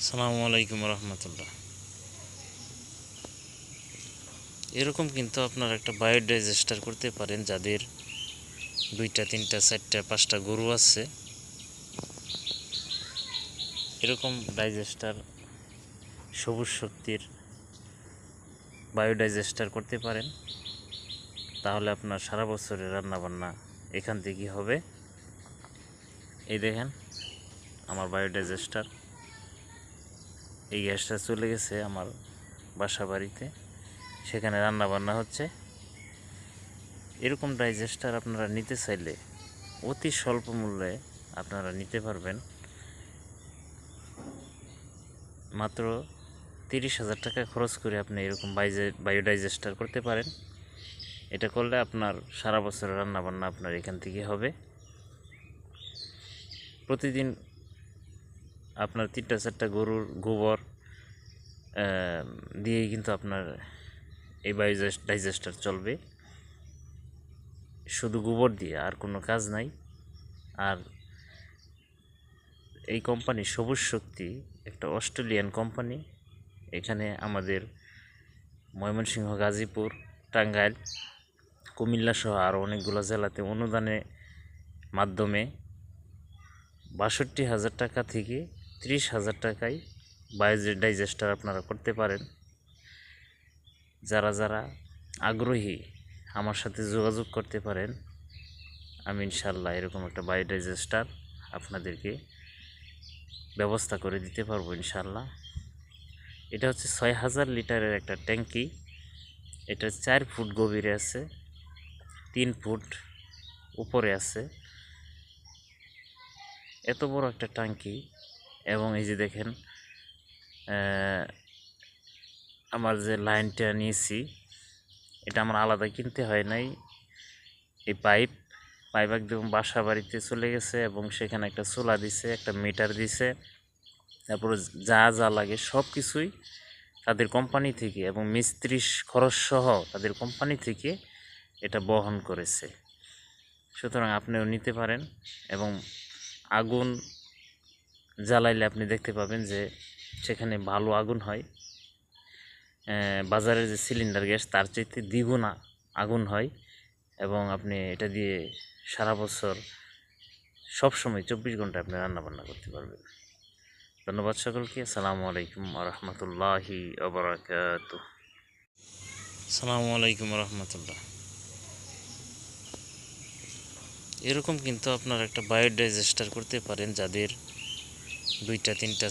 আসসালামু আলাইকুম রহমতুল্লাহ। এরকম কিন্তু আপনারা একটা বায়োডাইজেস্টার করতে পারেন যাদের 2টা 3টা 4টা 5টা গরু আছে। এরকম ডাইজেস্টার সবুজ শক্তির বায়োডাইজেস্টার করতে পারেন, তাহলে আপনার সারা বছরের রান্নাবান্না এখান থেকেই হবে। এই দেখেন আমার বায়োডাইজেস্টার, এই গ্যাসটা চলে গেছে আমার বাসা বাড়িতে, সেখানে রান্নাবান্না হচ্ছে। এরকম ডাইজেস্টার আপনারা নিতে চাইলে অতি স্বল্প মূল্যে আপনারা নিতে পারবেন। মাত্র 30,000 টাকা খরচ করে আপনি এরকম বায়োডাইজেস্টার করতে পারেন। এটা করলে আপনার সারা বছর রান্নাবান্না আপনার এখান থেকে হবে। প্রতিদিন আপনার 3টা 4টা গরুর গোবর দিয়েই কিন্তু আপনার এই ডাইজেস্টার চলবে, শুধু গোবর দিয়ে, আর কোনো কাজ নাই। আর এই কোম্পানি সবুজ শক্তি একটা অস্ট্রেলিয়ান কোম্পানি। এখানে আমাদের ময়মনসিংহ, গাজীপুর, টাঙ্গাইল, কুমিল্লা সহ আরও অনেকগুলো জেলাতে অনুদানের মাধ্যমে 62,000 টাকা থেকে 30,000 টাকায় বায়োডাইজেস্টার আপনারা করতে পারেন। যারা যারা আগ্রহী আমার সাথে যোগাযোগ করতে পারেন। আমি ইনশাল্লাহ এরকম একটা বায়োডাইজেস্টার আপনাদেরকে ব্যবস্থা করে দিতে পারবো ইনশাল্লাহ। এটা হচ্ছে 6,000 লিটারের একটা ট্যাঙ্কি। এটা 4 ফুট গভীরে আছে, 3 ফুট উপরে আছে। এত বড় একটা ট্যাঙ্কি। এবং এই যে দেখেন আমার যে লাইনটা নিয়েছি, এটা আমার আলাদা কিনতে হয় নাই। এই পাইপ একদম বাসা বাড়িতে চলে গেছে, এবং সেখানে একটা চুলা দিছে, একটা মিটার দিছে, তারপরে যা যা লাগে সব কিছুই তাদের কোম্পানি থেকে, এবং মিস্ত্রি খরচ সহ তাদের কোম্পানি থেকে এটা বহন করেছে। সুতরাং আপনিও নিতে পারেন। এবং আগুন জ্বালাইলে আপনি দেখতে পাবেন যে সেখানে ভালো আগুন হয়। বাজারের যে সিলিন্ডার গ্যাস তার চাইতে দ্বিগুণ আগুন হয়। এবং আপনি এটা দিয়ে সারা বছর সবসময় 24 ঘন্টা আপনি রান্নাবান্না করতে পারবেন। ধন্যবাদ সকলকে। আসসালামু আলাইকুম রহমতুল্লাহি ওবরাকাতুহু। আসসালামু আলাইকুম রহমতুল্লাহ। এরকম কিন্তু আপনারা একটা বায়োডাইজেস্টার করতে পারেন যাদের 2টা 3টা